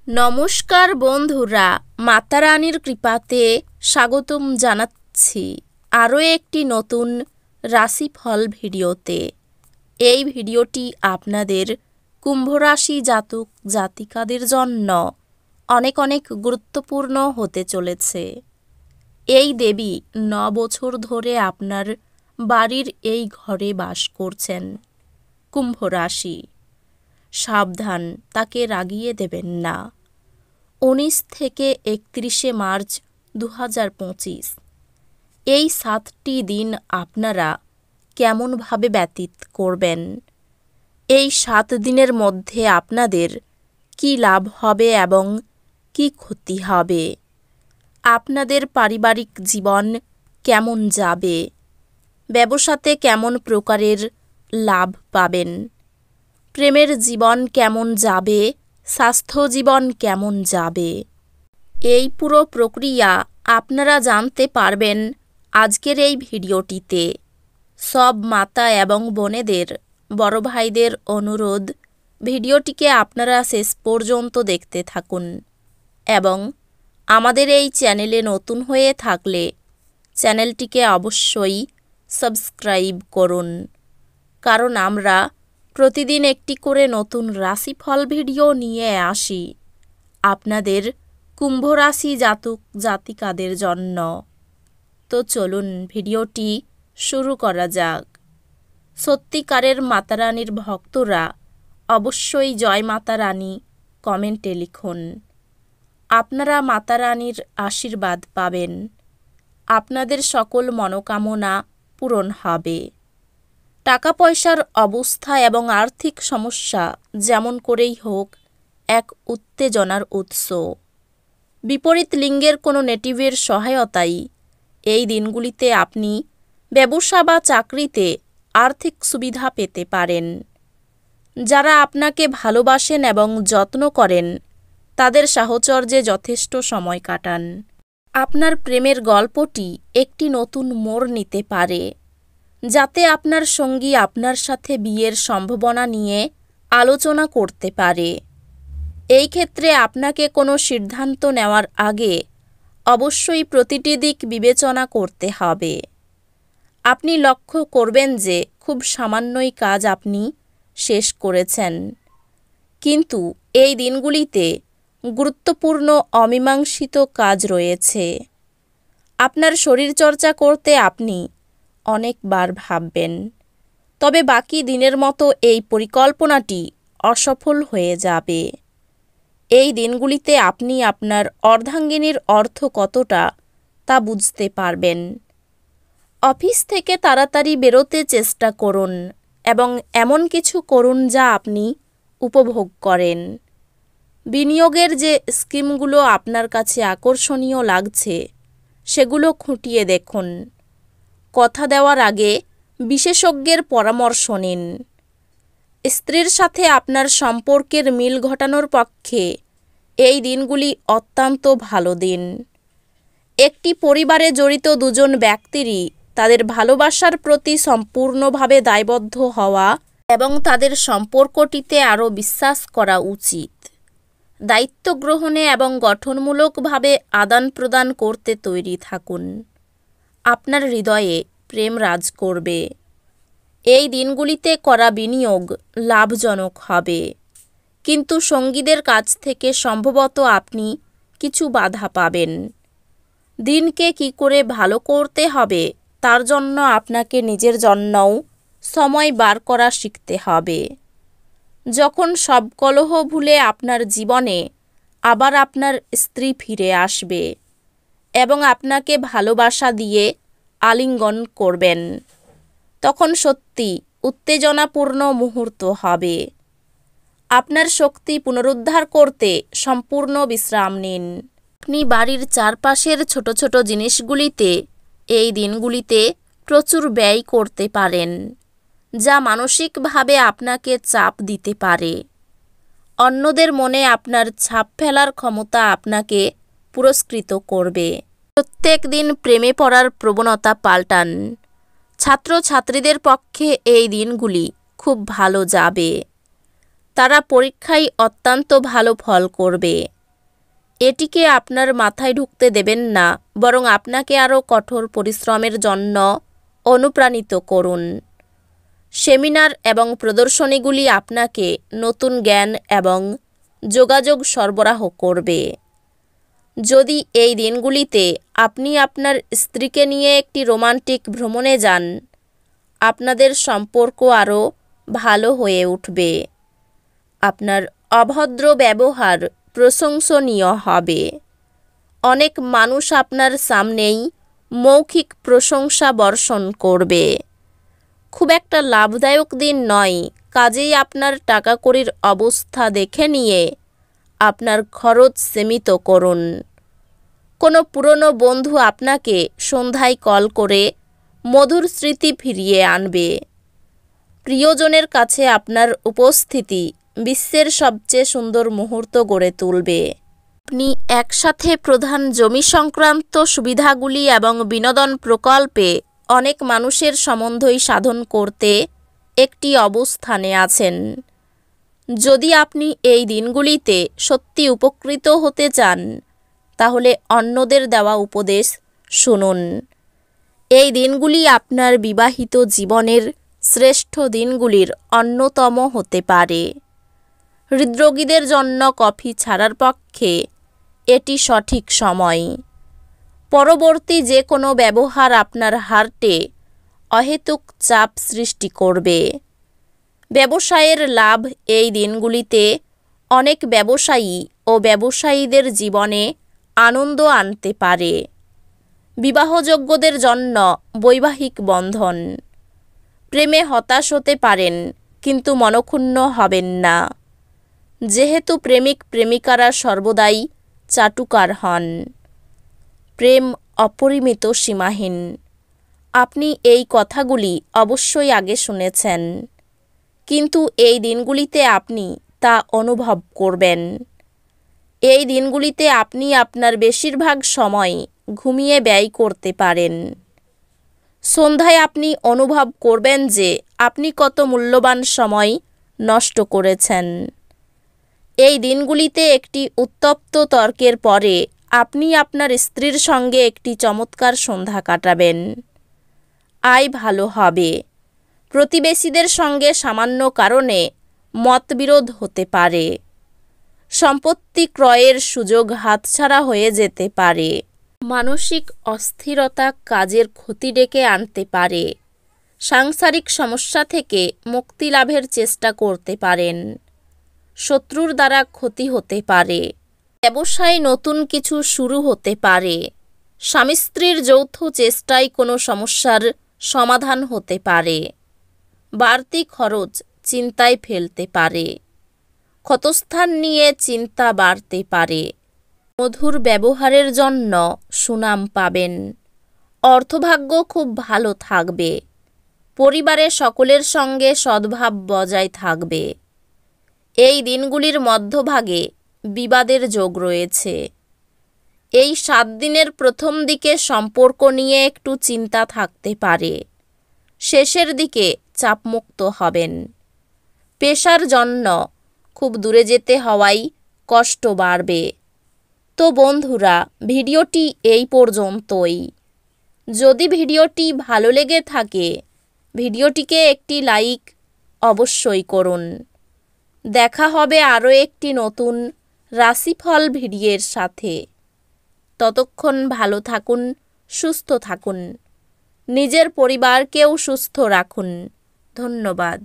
নমস্কার বন্ধুরা, মাতা রানীর কৃপাতে স্বাগতম জানাচ্ছি আরও একটি নতুন রাশিফল ভিডিওতে। এই ভিডিওটি আপনাদের কুম্ভ রাশি জাতক জাতিকাদের জন্য অনেক অনেক গুরুত্বপূর্ণ হতে চলেছে। এই দেবী 9 বছর ধরে আপনার বাড়ির এই ঘরে বাস করছেন। কুম্ভ রাশি, সাবধান, তাকে রাগিয়ে দেবেন না। 19 থেকে 31শে মার্চ 2025 এই 7টি দিন আপনারা কেমনভাবে ব্যতীত করবেন? এই 7 দিনের মধ্যে আপনাদের কি লাভ হবে এবং কি ক্ষতি হবে? আপনাদের পারিবারিক জীবন কেমন যাবে? ব্যবসাতে কেমন প্রকারের লাভ পাবেন? প্রেমের জীবন কেমন যাবে? স্বাস্থ্য জীবন কেমন যাবে? এই পুরো প্রক্রিয়া আপনারা জানতে পারবেন আজকের এই ভিডিওটিতে। সব মাতা এবং বোনেদের, বড় ভাইদের অনুরোধ, ভিডিওটিকে আপনারা শেষ পর্যন্ত দেখতে থাকুন এবং আমাদের এই চ্যানেলে নতুন হয়ে থাকলে চ্যানেলটিকে অবশ্যই সাবস্ক্রাইব করুন, কারণ আমরা প্রতিদিন একটি করে নতুন রাশিফল ভিডিও নিয়ে আসি আপনাদের কুম্ভ রাশি জাতক জাতিকাদের জন্য। তো চলুন ভিডিওটি শুরু করা যাক। সত্যিকারের মাতা রানীর ভক্তরা অবশ্যই জয় মাতা রানী কমেন্টে লিখুন। আপনারা মাতা রানীর আশীর্বাদ পাবেন, আপনাদের সকল মনোকামনা পূরণ হবে। টাকা পয়সার অবস্থা এবং আর্থিক সমস্যা যেমন করেই হোক এক উত্তেজনার উৎস। বিপরীত লিঙ্গের কোনো নেটিভের সহায়তায় এই দিনগুলিতে আপনি ব্যবসা বা চাকরিতে আর্থিক সুবিধা পেতে পারেন। যারা আপনাকে ভালোবাসেন এবং যত্ন করেন তাদের সাহচর্যে যথেষ্ট সময় কাটান। আপনার প্রেমের গল্পটি একটি নতুন মোড় নিতে পারে, যাতে আপনার সঙ্গী আপনার সাথে বিয়ের সম্ভাবনা নিয়ে আলোচনা করতে পারে। এই ক্ষেত্রে আপনাকে কোনো সিদ্ধান্ত নেওয়ার আগে অবশ্যই প্রতিটি দিক বিবেচনা করতে হবে। আপনি লক্ষ্য করবেন যে খুব সামান্যই কাজ আপনি শেষ করেছেন, কিন্তু এই দিনগুলিতে গুরুত্বপূর্ণ অমীমাংসিত কাজ রয়েছে। আপনার শরীরচর্চা করতে আপনি অনেকবার ভাববেন, তবে বাকি দিনের মতো এই পরিকল্পনাটি অসফল হয়ে যাবে। এই দিনগুলিতে আপনি আপনার অর্ধাঙ্গিনীর অর্থ কতটা তা বুঝতে পারবেন। অফিস থেকে তাড়াতাড়ি বেরোতে চেষ্টা করুন এবং এমন কিছু করুন যা আপনি উপভোগ করেন। বিনিয়োগের যে স্কিমগুলো আপনার কাছে আকর্ষণীয় লাগছে সেগুলো খুঁটিয়ে দেখুন। কথা দেওয়ার আগে বিশেষজ্ঞের পরামর্শ নিন। স্ত্রীর সাথে আপনার সম্পর্কের মিল ঘটানোর পক্ষে এই দিনগুলি অত্যন্ত ভালো দিন। একটি পরিবারে জড়িত দুজন ব্যক্তিরই তাদের ভালোবাসার প্রতি সম্পূর্ণভাবে দায়বদ্ধ হওয়া এবং তাদের সম্পর্কটিতে আরও বিশ্বাস করা উচিত। দায়িত্ব গ্রহণে এবং গঠনমূলকভাবে আদান প্রদান করতে তৈরি থাকুন। আপনার হৃদয়ে প্রেম রাজ করবে। এই দিনগুলিতে করা বিনিয়োগ লাভজনক হবে, কিন্তু সঙ্গীদের কাছ থেকে সম্ভবত আপনি কিছু বাধা পাবেন। দিনকে কি করে ভালো করতে হবে তার জন্য আপনাকে নিজের জন্যও সময় বার করা শিখতে হবে। যখন সব কলহ ভুলে আপনার জীবনে আবার আপনার স্ত্রী ফিরে আসবে এবং আপনাকে ভালোবাসা দিয়ে আলিঙ্গন করবেন, তখন সত্যি উত্তেজনাপূর্ণ মুহূর্ত হবে। আপনার শক্তি পুনরুদ্ধার করতে সম্পূর্ণ বিশ্রাম নিন। আপনি বাড়ির চারপাশের ছোট ছোট জিনিসগুলিতে এই দিনগুলিতে প্রচুর ব্যয় করতে পারেন, যা মানসিকভাবে আপনাকে চাপ দিতে পারে। অন্যদের মনে আপনার ছাপ ফেলার ক্ষমতা আপনাকে পুরস্কৃত করবে। প্রত্যেক দিন প্রেমে পড়ার প্রবণতা পাল্টান। ছাত্রছাত্রীদের পক্ষে এই দিনগুলি খুব ভালো যাবে। তারা পরীক্ষায় অত্যন্ত ভালো ফল করবে। এটিকে আপনার মাথায় ঢুকতে দেবেন না, বরং আপনাকে আরও কঠোর পরিশ্রমের জন্য অনুপ্রাণিত করুন। সেমিনার এবং প্রদর্শনীগুলি আপনাকে নতুন জ্ঞান এবং যোগাযোগ সরবরাহ করবে। যদি এই দিনগুলিতে আপনি আপনার স্ত্রীকে নিয়ে একটি রোমান্টিক ভ্রমণে যান, আপনাদের সম্পর্ক আরও ভালো হয়ে উঠবে। আপনার অভদ্র ব্যবহার প্রশংসনীয় হবে। অনেক মানুষ আপনার সামনেই মৌখিক প্রশংসা বর্ষণ করবে। খুব একটা লাভদায়ক দিন নয়, কাজেই আপনার টাকাকড়ির অবস্থা দেখে নিয়ে আপনার খরচ সীমিত করুন। কোনো পুরনো বন্ধু আপনাকে সন্ধ্যায় কল করে মধুর স্মৃতি ফিরিয়ে আনবে। প্রিয়জনের কাছে আপনার উপস্থিতি বিশ্বের সবচেয়ে সুন্দর মুহূর্ত গড়ে তুলবে। আপনি একসাথে প্রধান জমি সংক্রান্ত সুবিধাগুলি এবং বিনোদন প্রকল্পে অনেক মানুষের সম্বন্ধই সাধন করতে একটি অবস্থানে আছেন। যদি আপনি এই দিনগুলিতে সত্যি উপকৃত হতে চান, তাহলে অন্যদের দেওয়া উপদেশ শুনুন। এই দিনগুলি আপনার বিবাহিত জীবনের শ্রেষ্ঠ দিনগুলির অন্যতম হতে পারে। হৃদরোগীদের জন্য কফি ছাড়ার পক্ষে এটি সঠিক সময়। পরবর্তী যে কোনো ব্যবহার আপনার হার্টে অহেতুক চাপ সৃষ্টি করবে। ব্যবসায়ের লাভ এই দিনগুলিতে অনেক ব্যবসায়ী ও ব্যবসায়ীদের জীবনে আনন্দ আনতে পারে। বিবাহযোগ্যদের জন্য বৈবাহিক বন্ধন। প্রেমে হতাশ হতে পারেন, কিন্তু মনক্ষুণ্ণ হবেন না, যেহেতু প্রেমিক প্রেমিকারা সর্বদাই চাটুকার হন। প্রেম অপরিমিত সীমাহীন। আপনি এই কথাগুলি অবশ্যই আগে শুনেছেন, কিন্তু এই দিনগুলিতে আপনি তা অনুভব করবেন। এই দিনগুলিতে আপনি আপনার বেশিরভাগ সময় ঘুমিয়ে ব্যয় করতে পারেন। সন্ধ্যায় আপনি অনুভব করবেন যে আপনি কত মূল্যবান সময় নষ্ট করেছেন। এই দিনগুলিতে একটি উত্তপ্ত তর্কের পরে আপনি আপনার স্ত্রীর সঙ্গে একটি চমৎকার সন্ধ্যা কাটাবেন। আয় ভালো হবে। প্রতিবেশীদের সঙ্গে সামান্য কারণে মতবিরোধ হতে পারে। সম্পত্তি ক্রয়ের সুযোগ হাতছাড়া হয়ে যেতে পারে। মানসিক অস্থিরতা কাজের ক্ষতি ডেকে আনতে পারে। সাংসারিক সমস্যা থেকে মুক্তি লাভের চেষ্টা করতে পারেন। শত্রুর দ্বারা ক্ষতি হতে পারে। ব্যবসায় নতুন কিছু শুরু হতে পারে। স্বামী স্ত্রীর যৌথ চেষ্টায় কোনো সমস্যার সমাধান হতে পারে। বাড়তি খরচ চিন্তায় ফেলতে পারে। ক্ষতস্থান নিয়ে চিন্তা বাড়তে পারে। মধুর ব্যবহারের জন্য সুনাম পাবেন। অর্থভাগ্য খুব ভালো থাকবে। পরিবারের সকলের সঙ্গে সদ্ভাব বজায় থাকবে। এই দিনগুলির মধ্যভাগে বিবাদের যোগ রয়েছে। এই 7 দিনের প্রথম দিকে সম্পর্ক নিয়ে একটু চিন্তা থাকতে পারে। শেষের দিকে চাপমুক্ত হবেন। পেশার জন্য খুব দূরে যেতে হওয়ায় কষ্ট বাড়বে। তো বন্ধুরা, ভিডিওটি এই পর্যন্তই। যদি ভিডিওটি ভালো লেগে থাকে, ভিডিওটিকে একটি লাইক অবশ্যই করুন। দেখা হবে আরও একটি নতুন রাশিফল ভিডিওর সাথে। ততক্ষণ ভালো থাকুন, সুস্থ থাকুন, নিজের পরিবারকেও সুস্থ রাখুন। ধন্যবাদ।